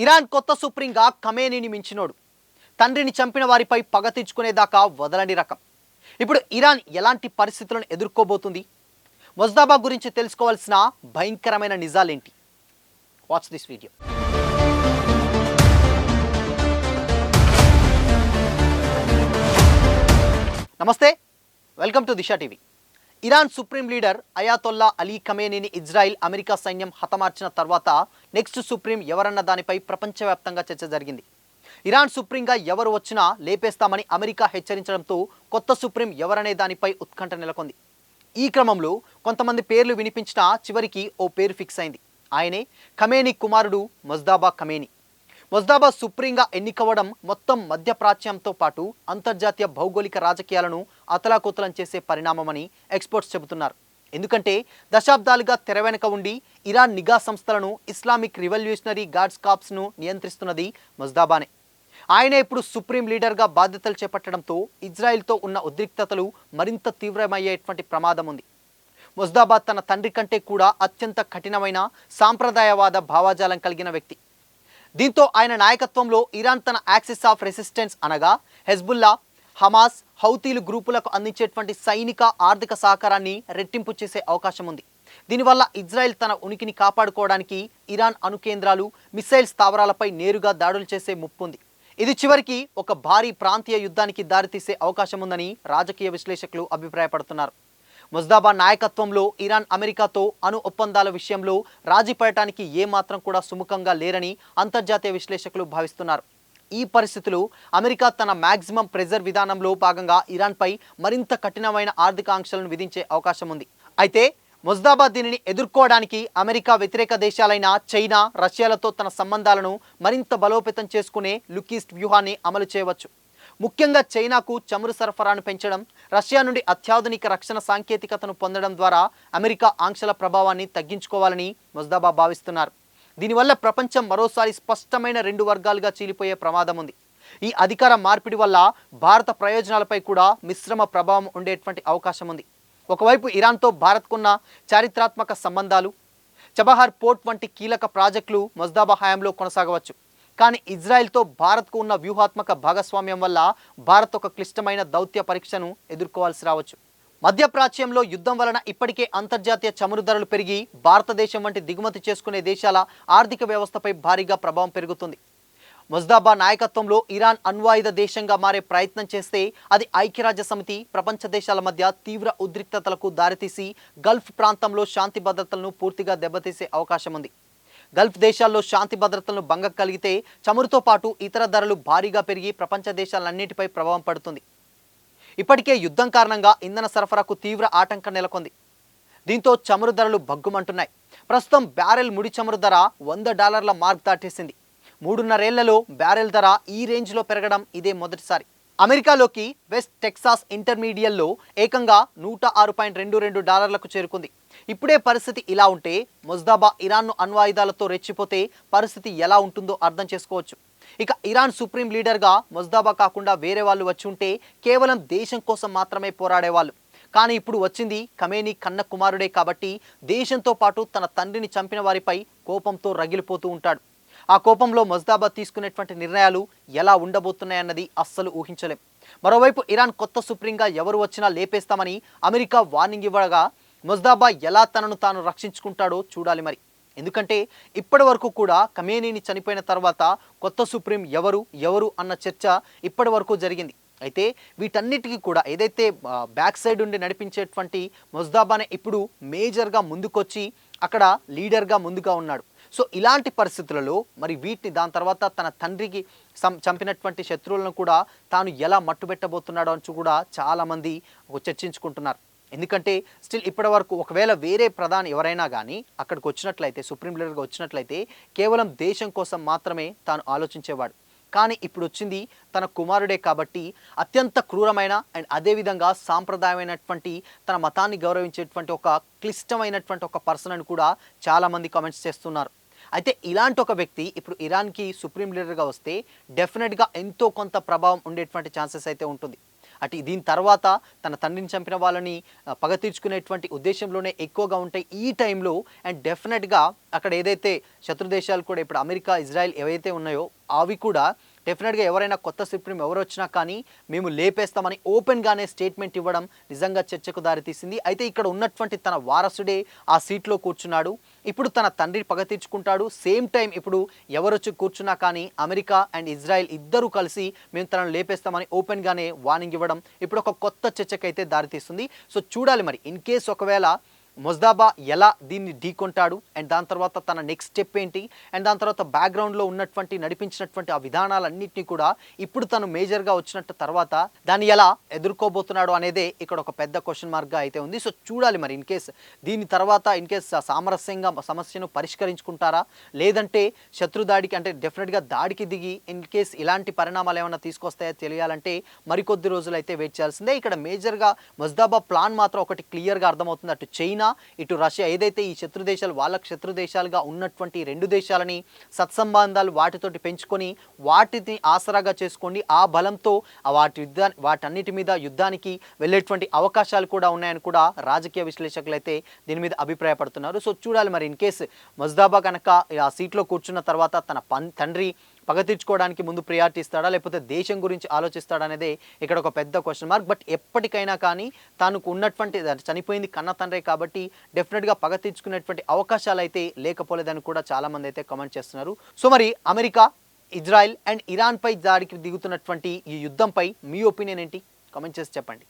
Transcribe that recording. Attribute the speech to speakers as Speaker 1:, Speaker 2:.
Speaker 1: Iran కొత్త సుప్రీంగా ఖమేనీని మించినోడు. తండ్రిని చంపిన వారిపై పగ తీర్చుకునేదాకా వదలని రకం. ఇప్పుడు ఇరాన్ ఎలాంటి పరిస్థితులను ఎదుర్కోబోతుంది? మొజ్దాబా గురించి తెలుసుకోవాల్సిన భయంకరమైన నిజాలేంటి? Watch this video. నమస్తే, welcome to Disha TV. Iran supreme leader Ayatollah Ali ఖమేనీని ఇజ్రాయిల్, అమెరికా సైన్యం హతమార్చిన తర్వాత నెక్స్ట్ సుప్రీం ఎవరన్న దానిపై ప్రపంచవ్యాప్తంగా చర్చ జరిగింది. ఇరాన్ సుప్రీంగా ఎవరు వచ్చినా లేపేస్తామని అమెరికా హెచ్చరించడంతో కొత్త సుప్రీం ఎవరనే దానిపై ఉత్కంఠ నెలకొంది. ఈ క్రమంలో కొంతమంది పేర్లు వినిపించినా చివరికి ఓ పేరు ఫిక్స్ అయింది. ఆయనే ఖమేనీ కుమారుడు మొజ్దాబా ఖమేనీ. మొజ్దాబా సుప్రీంగా ఎన్నికవడం మొత్తం మధ్యప్రాచ్యంతో పాటు అంతర్జాతీయ భౌగోళిక రాజకీయాలను అతలాకుతలం చేసే పరిణామమని ఎక్స్పర్ట్స్ చెబుతున్నారు. ఎందుకంటే దశాబ్దాలుగా తెర వెనుక ఉండి ఇరాన్ నిఘా సంస్థలను, ఇస్లామిక్ రివల్యూషనరీ గార్డ్స్ కార్ప్స్ను నియంత్రిస్తున్నది మొజ్దాబానే. ఆయన ఇప్పుడు సుప్రీం లీడర్గా బాధ్యతలు చేపట్టడంతో ఇజ్రాయెల్తో ఉన్న ఉద్రిక్తతలు మరింత తీవ్రమయ్యేటువంటి ప్రమాదం ఉంది. మొజ్దాబా తన తండ్రి కంటే కూడా అత్యంత కఠినమైన సాంప్రదాయవాద భావాజాలం కలిగిన వ్యక్తి. దీంతో ఆయన నాయకత్వంలో ఇరాన్ తన యాక్సిస్ ఆఫ్ రెసిస్టెన్స్ అనగా హెజ్బుల్లా, హమాస్, హౌతీలు గ్రూపులకు అందించేటువంటి సైనిక, ఆర్థిక సహకారాన్ని రెట్టింపు చేసే అవకాశం ఉంది. దీనివల్ల ఇజ్రాయెల్ తన ఉనికిని కాపాడుకోవడానికి ఇరాన్ అణుకేంద్రాలు, మిసైల్ స్థావరాలపై నేరుగా దాడులు చేసే ముప్పు ఉంది. ఇది చివరికి ఒక భారీ ప్రాంతీయ యుద్ధానికి దారితీసే అవకాశం ఉందని రాజకీయ విశ్లేషకులు అభిప్రాయపడుతున్నారు. మొజ్దాబా నాయకత్వంలో ఇరాన్ అమెరికాతో అణు ఒప్పందాల విషయంలో రాజీ పడటానికి ఏమాత్రం కూడా సుముఖంగా లేరని అంతర్జాతీయ విశ్లేషకులు భావిస్తున్నారు. ఈ పరిస్థితులు అమెరికా తన మ్యాక్సిమం ప్రెజర్ విధానంలో భాగంగా ఇరాన్పై మరింత కఠినమైన ఆర్థిక ఆంక్షలను విధించే అవకాశం ఉంది. అయితే మొజ్దాబా దీనిని ఎదుర్కోవడానికి అమెరికా వ్యతిరేక దేశాలైన చైనా, రష్యాలతో తన సంబంధాలను మరింత బలోపేతం చేసుకునే లుకీస్ట్ వ్యూహాన్ని అమలు చేయవచ్చు. ముఖ్యంగా చైనాకు చమురు సరఫరాను పెంచడం, రష్యా నుండి అత్యాధునిక రక్షణ సాంకేతికతను పొందడం ద్వారా అమెరికా ఆంక్షల ప్రభావాన్ని తగ్గించుకోవాలని మొజ్దాబా భావిస్తున్నారు. దీనివల్ల ప్రపంచం మరోసారి స్పష్టమైన రెండు వర్గాలుగా చీలిపోయే ప్రమాదం ఉంది. ఈ అధికార మార్పిడి వల్ల భారత ప్రయోజనాలపై కూడా మిశ్రమ ప్రభావం ఉండేటువంటి అవకాశం ఉంది. ఒకవైపు ఇరాన్తో భారత్కున్న చారిత్రాత్మక సంబంధాలు, చబహార్ పోర్ట్ వంటి కీలక ప్రాజెక్టులు మొజ్దాబా హయాంలో కొనసాగవచ్చు. కానీ ఇజ్రాయెల్తో భారత్కు ఉన్న వ్యూహాత్మక భాగస్వామ్యం వల్ల భారత్ ఒక క్లిష్టమైన దౌత్య పరీక్షను ఎదుర్కోవాల్సి రావచ్చు. మధ్యప్రాచ్యంలో యుద్ధం వలన ఇప్పటికే అంతర్జాతీయ చమురు ధరలు పెరిగి భారతదేశం వంటి దిగుమతి చేసుకునే దేశాల ఆర్థిక వ్యవస్థపై భారీగా ప్రభావం పెరుగుతుంది. మొజ్దాబా నాయకత్వంలో ఇరాన్ అణ్వాయుధ దేశంగా మారే ప్రయత్నం చేస్తే అది ఐక్యరాజ్య సమితి, ప్రపంచ దేశాల మధ్య తీవ్ర ఉద్రిక్తతలకు దారితీసి గల్ఫ్ ప్రాంతంలో శాంతి భద్రతలను పూర్తిగా దెబ్బతీసే అవకాశం ఉంది. గల్ఫ్ దేశాల్లో శాంతి భద్రతలను భంగం కలిగితే చమురుతో పాటు ఇతర ధరలు భారీగా పెరిగి ప్రపంచ దేశాలన్నిటిపై ప్రభావం పడుతుంది. ఇప్పటికే యుద్ధం కారణంగా ఇంధన సరఫరాకు తీవ్ర ఆటంకం నెలకొంది. దీంతో చమురు ధరలు భగ్గుమంటున్నాయి. ప్రస్తుతం బ్యారెల్ ముడి చమురు ధర $100 మార్క్ దాటేసింది. 3.5 ఏళ్లలో బ్యారెల్ ధర ఈ రేంజ్లో పెరగడం ఇదే మొదటిసారి. అమెరికాలోకి వెస్ట్ టెక్సాస్ ఇంటర్మీడియల్లో ఏకంగా $106.22 చేరుకుంది. ఇప్పుడే పరిస్థితి ఇలా ఉంటే మొజ్దాబా ఇరాన్ను అణ్వాయుధాలతో రెచ్చిపోతే పరిస్థితి ఎలా ఉంటుందో అర్థం చేసుకోవచ్చు. ఇక ఇరాన్ సుప్రీం లీడర్గా మొజ్దాబా కాకుండా వేరే వాళ్ళు వచ్చి ఉంటే కేవలం దేశం కోసం మాత్రమే పోరాడేవాళ్ళు. కానీ ఇప్పుడు వచ్చింది ఖమేనీ కన్న కుమారుడే కాబట్టి దేశంతో పాటు తన తండ్రిని చంపిన వారిపై కోపంతో రగిలిపోతూ ఉంటాడు. ఆ కోపంలో మొజ్దాబా తీసుకునేటువంటి నిర్ణయాలు ఎలా ఉండబోతున్నాయన్నది అస్సలు ఊహించలేం. మరోవైపు ఇరాన్ కొత్త సుప్రీంగా ఎవరు వచ్చినా లేపేస్తామని అమెరికా వార్నింగ్ ఇవ్వగా మొజ్దాబా ఎలా తనను తాను రక్షించుకుంటాడో చూడాలి మరి. ఎందుకంటే ఇప్పటి వరకు కూడా ఖమేనీని చనిపోయిన తర్వాత కొత్త సుప్రీం ఎవరు అన్న చర్చ ఇప్పటి వరకు జరిగింది. అయితే వీటన్నిటికీ కూడా ఏదైతే బ్యాక్ సైడ్ ఉండి నడిపించేటువంటి మొజ్దాబానే ఇప్పుడు మేజర్గా ముందుకొచ్చి అక్కడ లీడర్గా ముందుగా ఉన్నాడు. సో ఇలాంటి పరిస్థితులలో మరి వీటిని దాని తర్వాత తన తండ్రికి చంపినటువంటి శత్రువులను కూడా తాను ఎలా మట్టుబెట్టబోతున్నాడో అని కూడా చాలామంది చర్చించుకుంటున్నారు. ఎందుకంటే స్టిల్ ఇప్పటి వరకు ఒకవేళ వేరే ప్రధాని ఎవరైనా కానీ అక్కడికి వచ్చినట్లయితే, సుప్రీం లీడర్గా వచ్చినట్లయితే కేవలం దేశం కోసం మాత్రమే తాను ఆలోచించేవాడు. కానీ ఇప్పుడు వచ్చింది తన కుమారుడే కాబట్టి అత్యంత క్రూరమైన అండ్ అదేవిధంగా సాంప్రదాయమైనటువంటి తన మతాన్ని గౌరవించేటువంటి ఒక క్లిష్టమైనటువంటి ఒక పర్సన్ అని కూడా చాలామంది కామెంట్స్ చేస్తున్నారు. అయితే ఇలాంటి ఒక వ్యక్తి ఇప్పుడు ఇరాన్కి సుప్రీం లీడర్గా వస్తే డెఫినెట్గా ఎంతో కొంత ప్రభావం ఉండేటువంటి ఛాన్సెస్ అయితే ఉంటుంది. అటు దీని తర్వాత తన తండ్రిని చంపిన వాళ్ళని పగ తీర్చుకునేటువంటి ఉద్దేశంలోనే ఎక్కువగా ఉంటాయి ఈ టైంలో. అండ్ డెఫినెట్గా అక్కడ ఏదైతే శత్రు దేశాలు కూడా ఇప్పుడు అమెరికా, ఇజ్రాయెల్ ఏవైతే ఉన్నాయో అవి కూడా డెఫినెట్గా ఎవరైనా కొత్త సుప్రీం ఎవరు వచ్చినా కానీ మేము లేపేస్తామని ఓపెన్గానే స్టేట్మెంట్ ఇవ్వడం నిజంగా చర్చకు దారితీసింది. అయితే ఇక్కడ ఉన్నటువంటి తన వారసుడే ఆ సీట్లో కూర్చున్నాడు. ఇప్పుడు తన తండ్రి పగ తీర్చుకుంటాడు. సేమ్ టైం ఇప్పుడు ఎవరొచ్చి కూర్చున్నా కానీ అమెరికా అండ్ ఇజ్రాయెల్ ఇద్దరూ కలిసి మేము తనను లేపేస్తామని ఓపెన్గానే వార్నింగ్ ఇవ్వడం ఇప్పుడు ఒక కొత్త చర్చకైతే దారితీస్తుంది. సో చూడాలి మరి ఇన్ కేస్ ఒకవేళ మొజ్దాబా ఎలా దీన్ని ఢీకొంటాడు అండ్ దాని తర్వాత తన నెక్స్ట్ స్టెప్ ఏంటి అండ్ దాని తర్వాత బ్యాక్గ్రౌండ్లో ఉన్నటువంటి నడిపించినటువంటి ఆ విధానాలన్నింటినీ కూడా ఇప్పుడు తను మేజర్గా వచ్చినట్టు తర్వాత దాన్ని ఎలా ఎదుర్కోబోతున్నాడు అనేదే ఇక్కడ ఒక పెద్ద క్వశ్చన్ మార్క్గా అయితే ఉంది. సో చూడాలి మరి ఇన్ కేస్ దీని తర్వాత ఇన్ కేస్ సామరస్యంగా సమస్యను పరిష్కరించుకుంటారా లేదంటే శత్రుదాడికి అంటే డెఫినెట్గా దాడికి దిగి ఇన్ కేస్ ఇలాంటి పరిణామాలు ఏమైనా తీసుకొస్తాయో తెలియాలంటే మరికొద్ది రోజులు అయితే వెయిట్ చేయాల్సిందే. ఇక్కడ మేజర్గా మొజ్దాబా ప్లాన్ మాత్రం ఒకటి క్లియర్గా అర్థమవుతుంది. అటు చైనా ఇటు రష్యా ఏదైతే ఈ శత్రు దేశాలు వాళ్ళకు శత్రు దేశాలుగా ఉన్నటువంటి రెండు దేశాలని సత్సంబంధాలు వాటితోటి పెంచుకొని వాటిని ఆసరాగా చేసుకోండి ఆ బలంతో వాటన్నిటి మీద యుద్ధానికి వెళ్ళేటువంటి అవకాశాలు కూడా ఉన్నాయని కూడా రాజకీయ విశ్లేషకులు అయితే దీని మీద అభిప్రాయపడుతున్నారు. సో చూడాలి మరి ఇన్ కేసు మొజ్దాబా కనుక ఆ సీట్లో కూర్చున్న తర్వాత తన తండ్రి పగ తీర్చుకోవడానికి ముందు ప్రియారిటీ ఇస్తాడా లేకపోతే దేశం గురించి ఆలోచిస్తాడా అనేది ఇక్కడ ఒక పెద్ద క్వశ్చన్ మార్క్. బట్ ఎప్పటికైనా కానీ తనకు ఉన్నటువంటి చనిపోయింది కన్న తండ్రే కాబట్టి డెఫినెట్గా పగ తీర్చుకునేటువంటి అవకాశాలు అయితే లేకపోలేదని కూడా చాలామంది అయితే కామెంట్ చేస్తున్నారు. సో మరి అమెరికా, ఇజ్రాయెల్ అండ్ ఇరాన్పై దాడికి దిగుతున్నటువంటి ఈ యుద్ధంపై మీ ఒపీనియన్ ఏంటి? కామెంట్ చేసి చెప్పండి.